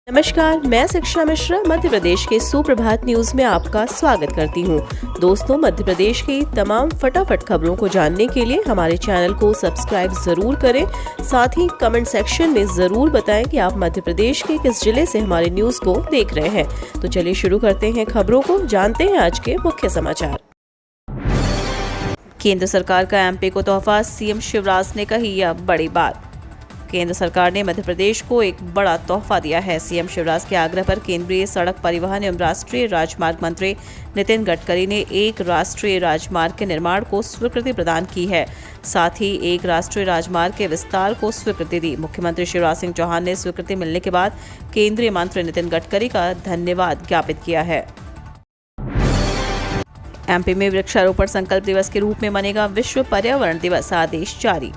नमस्कार, मैं शिक्षा मिश्रा मध्य प्रदेश के सुप्रभात न्यूज में आपका स्वागत करती हूँ। दोस्तों, मध्य प्रदेश की तमाम फटाफट खबरों को जानने के लिए हमारे चैनल को सब्सक्राइब जरूर करें। साथ ही कमेंट सेक्शन में जरूर बताएं कि आप मध्य प्रदेश के किस जिले से हमारे न्यूज को देख रहे हैं। तो चलिए शुरू करते हैं खबरों को, जानते हैं आज के मुख्य समाचार। केंद्र सरकार का एमपी को तोहफा, सीएम शिवराज ने कही यह बड़ी बात। केंद्र सरकार ने मध्य प्रदेश को एक बड़ा तोहफा दिया है। सीएम शिवराज के आग्रह पर केंद्रीय सड़क परिवहन एवं राष्ट्रीय राजमार्ग मंत्री नितिन गडकरी ने एक राष्ट्रीय राजमार्ग के निर्माण को स्वीकृति प्रदान की है। साथ ही एक राष्ट्रीय राजमार्ग के विस्तार को स्वीकृति दी। मुख्यमंत्री शिवराज सिंह चौहान ने स्वीकृति मिलने के बाद केंद्रीय मंत्री नितिन गडकरी का धन्यवाद ज्ञापित किया है। एमपी में वृक्षारोपण संकल्प दिवस के रूप में मनेगा विश्व पर्यावरण दिवस, आदेश जारी।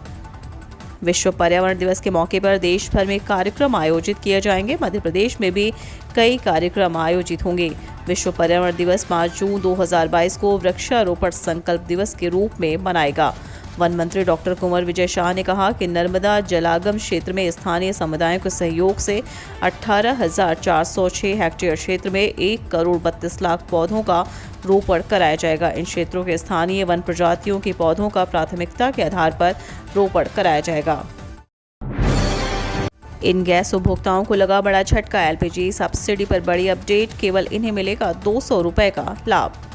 विश्व पर्यावरण दिवस के मौके पर देश भर में कार्यक्रम आयोजित किए जाएंगे। मध्य प्रदेश में भी कई कार्यक्रम आयोजित होंगे। विश्व पर्यावरण दिवस 5 जून 2022 को वृक्षारोपण संकल्प दिवस के रूप में मनाएगा। वन मंत्री डॉक्टर कुंवर विजय शाह ने कहा कि नर्मदा जलागम क्षेत्र में स्थानीय समुदायों के सहयोग से 18,406 हेक्टेयर क्षेत्र में 1,32,00,000 पौधों का रोपण कराया जाएगा। इन क्षेत्रों के स्थानीय वन प्रजातियों के पौधों का प्राथमिकता के आधार पर रोपण कराया जाएगा। इन गैस उपभोक्ताओं को लगा बड़ा झटका। एलपीजी सब्सिडी पर बड़ी अपडेट, केवल इन्हें मिलेगा 200 रुपए का लाभ।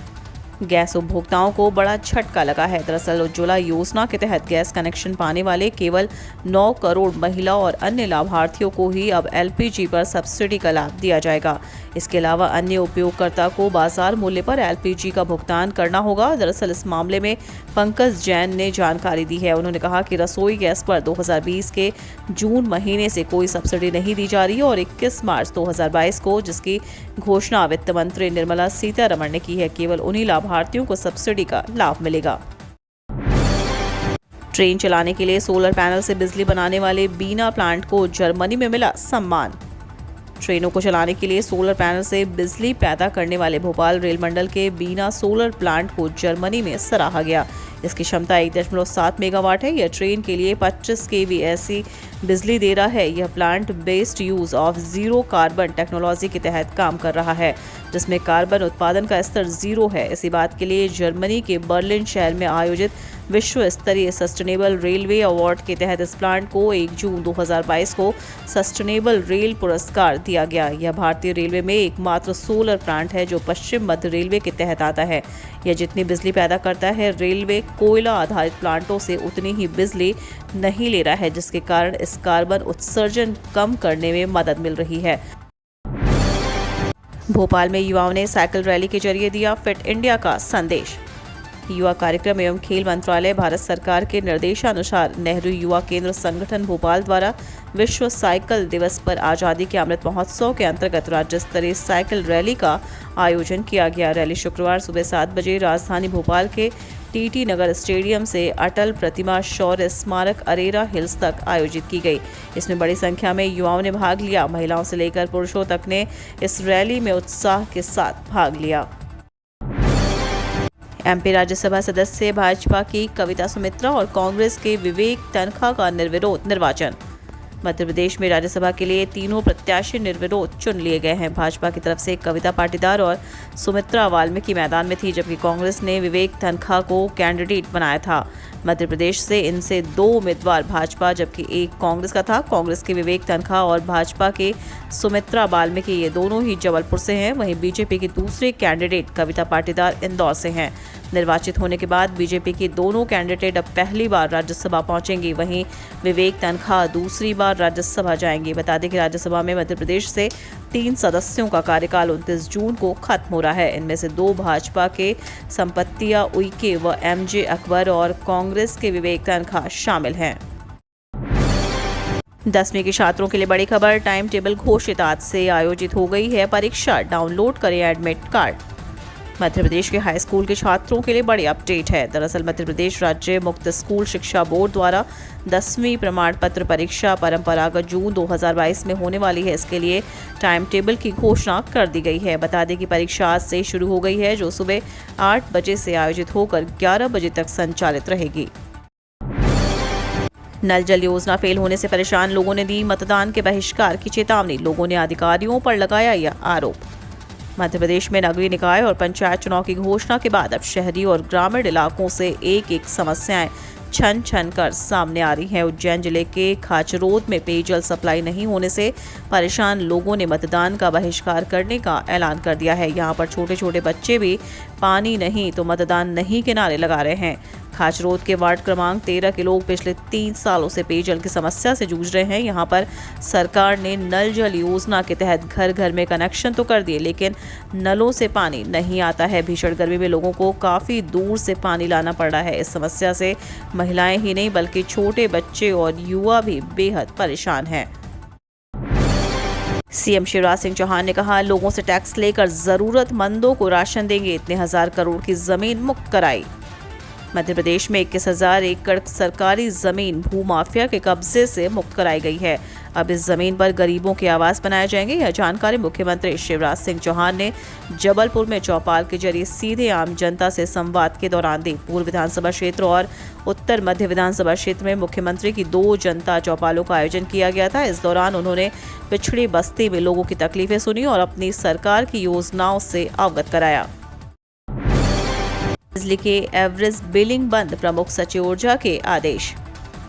गैस उपभोक्ताओं को बड़ा झटका लगा है। दरअसल उज्ज्वला योजना के तहत गैस कनेक्शन पाने वाले केवल 9 करोड़ महिला और अन्य लाभार्थियों को ही अब एलपीजी पर सब्सिडी का लाभ दिया जाएगा। इसके अलावा अन्य उपयोगकर्ता को बाजार मूल्य पर एलपीजी का भुगतान करना होगा। दरअसल इस मामले में पंकज जैन ने जानकारी दी है। उन्होंने कहा कि रसोई गैस पर 2020 के जून महीने से कोई सब्सिडी नहीं दी जा रही और 21 मार्च 2022 को जिसकी घोषणा वित्त मंत्री निर्मला सीतारमण ने की है, केवल उन्हीं लाभार्थियों को सब्सिडी का लाभ मिलेगा। ट्रेन चलाने के लिए सोलर पैनल से बिजली बनाने वाले बीना प्लांट को जर्मनी में मिला सम्मान। ट्रेनों को चलाने के लिए सोलर पैनल से बिजली पैदा करने वाले भोपाल रेल मंडल के बीना सोलर प्लांट को जर्मनी में सराहा गया। इसकी क्षमता 1.7 मेगावाट है। यह ट्रेन के लिए 25 kV ऐसी बिजली दे रहा है। यह plant based use of zero carbon technology के तहत काम कर रहा है, जिसमें कार्बन उत्पादन का स्तर 0 है। इसी बात के लिए जर्मनी के बर्लिन शहर में आयोजित विश्व स्तरीय सस्टेनेबल रेलवे अवार्ड के तहत इस प्लांट को 1 जून 2022 को सस्टेनेबल रेल पुरस्कार दिया गया। यह भारतीय रेलवे में एकमात्र सोलर प्लांट है जो पश्चिम मध्य रेलवे के तहत आता है। यह जितनी बिजली पैदा करता है, रेलवे कोयला आधारित प्लांटों से उतनी ही बिजली नहीं ले रहा है, जिसके कारण इस कार्बन उत्सर्जन कम करने में मदद मिल रही है। भोपाल में युवाओं ने साइकिल रैली के जरिए दिया फिट इंडिया का संदेश। युवा कार्यक्रम एवं खेल मंत्रालय भारत सरकार के निर्देशानुसार नेहरू युवा केंद्र संगठन भोपाल द्वारा विश्व साइकिल दिवस पर आज़ादी के अमृत महोत्सव के अंतर्गत राज्य स्तरीय साइकिल रैली का आयोजन किया गया। रैली शुक्रवार सुबह 7 बजे राजधानी भोपाल के टीटी नगर स्टेडियम से अटल प्रतिमा शौर्य स्मारक अरेरा हिल्स तक आयोजित की गई। इसमें बड़ी संख्या में युवाओं ने भाग लिया। महिलाओं से लेकर पुरुषों तक ने इस रैली में उत्साह के साथ भाग लिया। एमपी राज्यसभा सदस्य भाजपा की कविता सुमित्रा और कांग्रेस के विवेक तनखा का निर्विरोध निर्वाचन। मध्य प्रदेश में राज्यसभा के लिए तीनों प्रत्याशी निर्विरोध चुन लिए गए हैं। भाजपा की तरफ से कविता पाटीदार और सुमित्रा वाल्मीकि मैदान में थी, जबकि कांग्रेस ने विवेक तनखा को कैंडिडेट बनाया था। मध्य प्रदेश से इनसे 2 उम्मीदवार भाजपा जबकि एक कांग्रेस का था। कांग्रेस के विवेक तनखा और भाजपा के सुमित्रा वाल्मीकि ये दोनों ही जबलपुर से हैं। वहीं बीजेपी की दूसरे कैंडिडेट कविता पाटीदार इंदौर से हैं। निर्वाचित होने के बाद बीजेपी की दोनों कैंडिडेट अब पहली बार राज्यसभा पहुंचेंगी। वहीं विवेक तनखा दूसरी बार राज्यसभा जाएंगे। बता दें कि राज्यसभा में मध्य प्रदेश से 3 सदस्यों का कार्यकाल 29 जून को खत्म हो रहा है। इनमें से 2 भाजपा के संपत्तिया उइके व एमजे अकबर और कांग्रेस के विवेक तनखा शामिल हैं। 10वीं के छात्रों के लिए बड़ी खबर, टाइम टेबल घोषित, आज से आयोजित हो गई है परीक्षा, डाउनलोड करें एडमिट कार्ड। मध्य प्रदेश के हाई स्कूल के छात्रों के लिए बड़ी अपडेट है। दरअसल मध्य प्रदेश राज्य मुक्त स्कूल शिक्षा बोर्ड द्वारा 10वीं प्रमाण पत्र परीक्षा परंपरागत जून 2022 में होने वाली है। इसके लिए टाइम टेबल की घोषणा कर दी गई है। बता दें कि परीक्षा आज से शुरू हो गई है, जो सुबह 8 बजे से आयोजित होकर 11 बजे तक संचालित रहेगी। नल जल योजना फेल होने से परेशान लोगों ने दी मतदान के बहिष्कार की चेतावनी, लोगों ने अधिकारियों पर लगाया यह आरोप। मध्य प्रदेश में नगरीय निकाय और पंचायत चुनाव की घोषणा के बाद अब शहरी और ग्रामीण इलाकों से एक एक समस्याएं छन छन कर सामने आ रही हैं। उज्जैन जिले के खाचरोद में पेयजल सप्लाई नहीं होने से परेशान लोगों ने मतदान का बहिष्कार करने का ऐलान कर दिया है। यहां पर छोटे छोटे बच्चे भी पानी नहीं तो मतदान नहीं के नारे लगा रहे हैं। खाचरोद के वार्ड क्रमांक 13 के लोग पिछले 3 सालों से पेयजल की समस्या से जूझ रहे हैं। यहां पर सरकार ने नल जल योजना के तहत घर घर में कनेक्शन तो कर दिए, लेकिन नलों से पानी नहीं आता है। भीषण गर्मी में लोगों को काफ़ी दूर से पानी लाना पड़ रहा है। इस समस्या से महिलाएं ही नहीं बल्कि छोटे बच्चे और युवा भी बेहद परेशान हैं। सीएम शिवराज सिंह चौहान ने कहा, लोगों से टैक्स लेकर जरूरतमंदों को राशन देंगे, इतने 1000 करोड़ की जमीन मुक्त कराई। मध्य प्रदेश में 21,000 एकड़ सरकारी जमीन भूमाफिया के कब्जे से मुक्त कराई गई है। अब इस जमीन पर गरीबों के आवास बनाए जाएंगे। यह जानकारी मुख्यमंत्री शिवराज सिंह चौहान ने जबलपुर में चौपाल के जरिए सीधे आम जनता से संवाद के दौरान दी। पूर्व विधानसभा क्षेत्र और उत्तर मध्य विधानसभा क्षेत्र में मुख्यमंत्री की 2 जनता चौपालों का आयोजन किया गया था। इस दौरान उन्होंने पिछड़ी बस्ती में लोगों की तकलीफें सुनी और अपनी सरकार की योजनाओं से अवगत कराया। बिजली के एवरेज बिलिंग बंद, प्रमुख सचिव ऊर्जा के आदेश।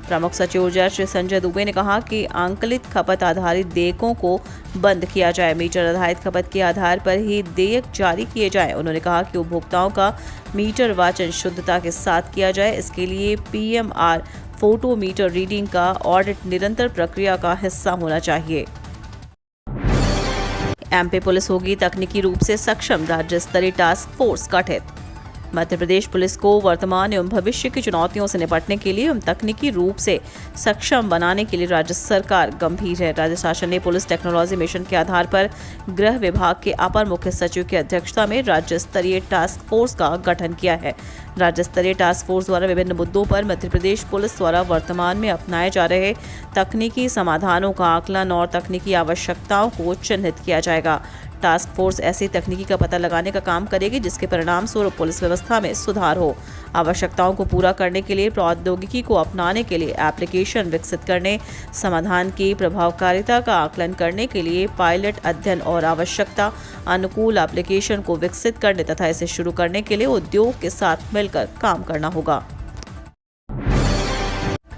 प्रमुख सचिव ऊर्जा श्री संजय दुबे ने कहा कि आंकलित खपत आधारित देयकों को बंद किया जाए, मीटर आधारित खपत के आधार पर ही देयक जारी किए जाएं। उन्होंने कहा कि उपभोक्ताओं का मीटर वाचन शुद्धता के साथ किया जाए। इसके लिए PMR फोटो मीटर रीडिंग का ऑडिट निरंतर प्रक्रिया का हिस्सा होना चाहिए। MP पुलिस होगी तकनीकी रूप से सक्षम, राज्य स्तरीय टास्क फोर्स गठित। मध्य प्रदेश पुलिस को वर्तमान एवं भविष्य की चुनौतियों से निपटने के लिए एवं तकनीकी रूप से सक्षम बनाने के लिए राज्य सरकार गंभीर है। राज्य शासन ने पुलिस टेक्नोलॉजी मिशन के आधार पर गृह विभाग के अपर मुख्य सचिव की अध्यक्षता में राज्य स्तरीय टास्क फोर्स का गठन किया है। राज्य स्तरीय टास्क फोर्स द्वारा विभिन्न मुद्दों पर मध्य प्रदेश पुलिस द्वारा वर्तमान में अपनाए जा रहे तकनीकी समाधानों का आकलन और तकनीकी आवश्यकताओं को चिन्हित किया जाएगा। टास्क फोर्स ऐसी तकनीकी का पता लगाने का काम करेगी जिसके परिणाम स्वरूप पुलिस व्यवस्था में सुधार हो। आवश्यकताओं को पूरा करने के लिए प्रौद्योगिकी को अपनाने के लिए एप्लीकेशन विकसित करने, समाधान की प्रभावकारिता का आकलन करने के लिए पायलट अध्ययन और आवश्यकता अनुकूल एप्लीकेशन को विकसित करने तथा इसे शुरू करने के लिए उद्योग के साथ मिलकर काम करना होगा।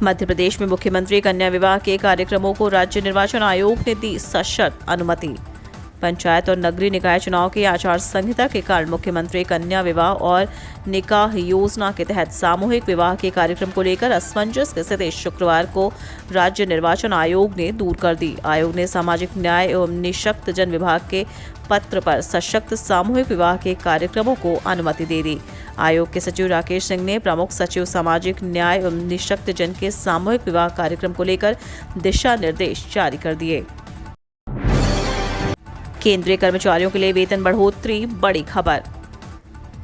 मध्य प्रदेश में मुख्यमंत्री कन्या विवाह के कार्यक्रमों को राज्य निर्वाचन आयोग ने दी सशर्त अनुमति। पंचायत और नगरीय निकाय चुनाव की आचार संहिता के कारण मुख्यमंत्री कन्या विवाह और निकाह योजना के तहत सामूहिक विवाह के कार्यक्रम को लेकर असमंजस की स्थिति शुक्रवार को राज्य निर्वाचन आयोग ने दूर कर दी। आयोग ने सामाजिक न्याय एवं निःशक्त जन विभाग के पत्र पर सशक्त सामूहिक विवाह के कार्यक्रमों को अनुमति दे दी। आयोग के सचिव राकेश सिंह ने प्रमुख सचिव सामाजिक न्याय एवं निःशक्त जन के सामूहिक विवाह कार्यक्रम को लेकर दिशा निर्देश जारी कर दिए। केंद्रीय कर्मचारियों के लिए वेतन बढ़ोतरी, बड़ी खबर।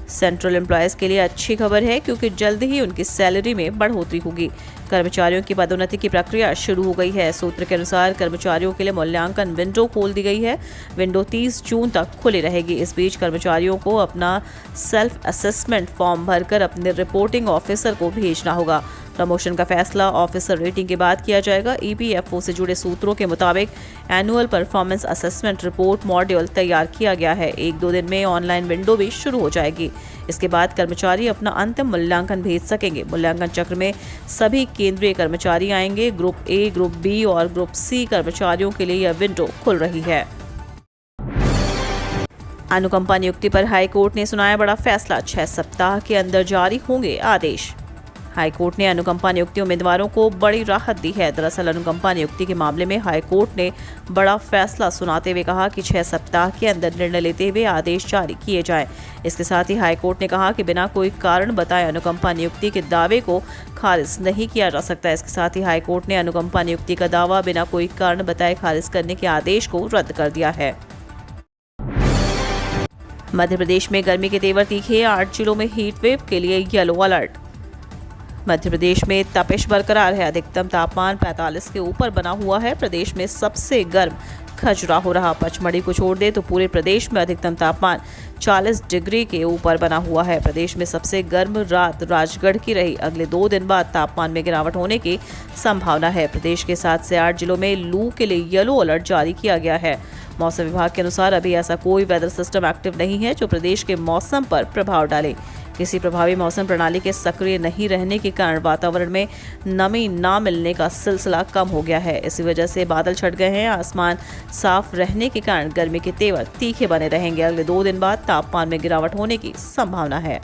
सेंट्रल एम्प्लॉयज के लिए अच्छी खबर है क्योंकि जल्द ही उनकी सैलरी में बढ़ोतरी होगी। कर्मचारियों की पदोन्नति की प्रक्रिया शुरू हो गई है। सूत्र के अनुसार कर्मचारियों के लिए मूल्यांकन विंडो खोल दी गई है। विंडो 30 जून तक खुली रहेगी। इस बीच कर्मचारियों को अपना सेल्फ असेसमेंट फॉर्म भरकर अपने रिपोर्टिंग ऑफिसर को भेजना होगा। प्रमोशन का फैसला ऑफिसर रेटिंग के बाद किया जाएगा। EPFO से जुड़े सूत्रों के मुताबिक annual performance assessment report module तैयार किया गया है। 1-2 दिन में ऑनलाइन विंडो भी शुरू हो जाएगी। इसके बाद कर्मचारी अपना अंतिम मूल्यांकन भेज सकेंगे। मूल्यांकन चक्र में सभी केंद्रीय कर्मचारी आएंगे। ग्रुप A, ग्रुप B और ग्रुप C कर्मचारियों के लिए यह विंडो खुल रही है। अनुकंपा नियुक्ति पर हाईकोर्ट ने सुनाया बड़ा फैसला, 6 सप्ताह के अंदर जारी होंगे आदेश। हाईकोर्ट ने अनुकंपा नियुक्ति उम्मीदवारों को बड़ी राहत दी है। दरअसल अनुकंपा नियुक्ति के मामले में हाईकोर्ट ने बड़ा फैसला सुनाते हुए कहा कि 6 सप्ताह के अंदर निर्णय लेते हुए आदेश जारी किए जाएं। इसके साथ ही हाईकोर्ट ने कहा कि बिना कोई कारण बताए अनुकंपा नियुक्ति के दावे को खारिज नहीं किया जा सकता। इसके साथ ही हाईकोर्ट ने अनुकंपा नियुक्ति का दावा बिना कोई कारण बताए खारिज करने के आदेश को रद्द कर दिया है। मध्य प्रदेश में गर्मी के तेवर तीखे, 8 जिलों में हीट वेव के लिए येलो अलर्ट। मध्य प्रदेश में तपिश बरकरार है। अधिकतम तापमान 45 के ऊपर बना हुआ है। प्रदेश में सबसे गर्म खजुराहो रहा। पचमढ़ी को छोड़ दे तो पूरे प्रदेश में अधिकतम तापमान 40 डिग्री के ऊपर बना हुआ है। प्रदेश में सबसे गर्म रात राजगढ़ की रही। अगले 2 दिन बाद तापमान में गिरावट होने की संभावना है। प्रदेश के 7 से 8 जिलों में लू के लिए येलो अलर्ट जारी किया गया है। मौसम विभाग के अनुसार अभी ऐसा कोई वेदर सिस्टम एक्टिव नहीं है जो प्रदेश के मौसम पर प्रभाव डाले। किसी प्रभावी मौसम प्रणाली के सक्रिय नहीं रहने के कारण वातावरण में नमी ना मिलने का सिलसिला कम हो गया है। इसी वजह से बादल छट गए हैं। आसमान साफ रहने के कारण गर्मी के तेवर तीखे बने रहेंगे। अगले 2 दिन बाद तापमान में गिरावट होने की संभावना है।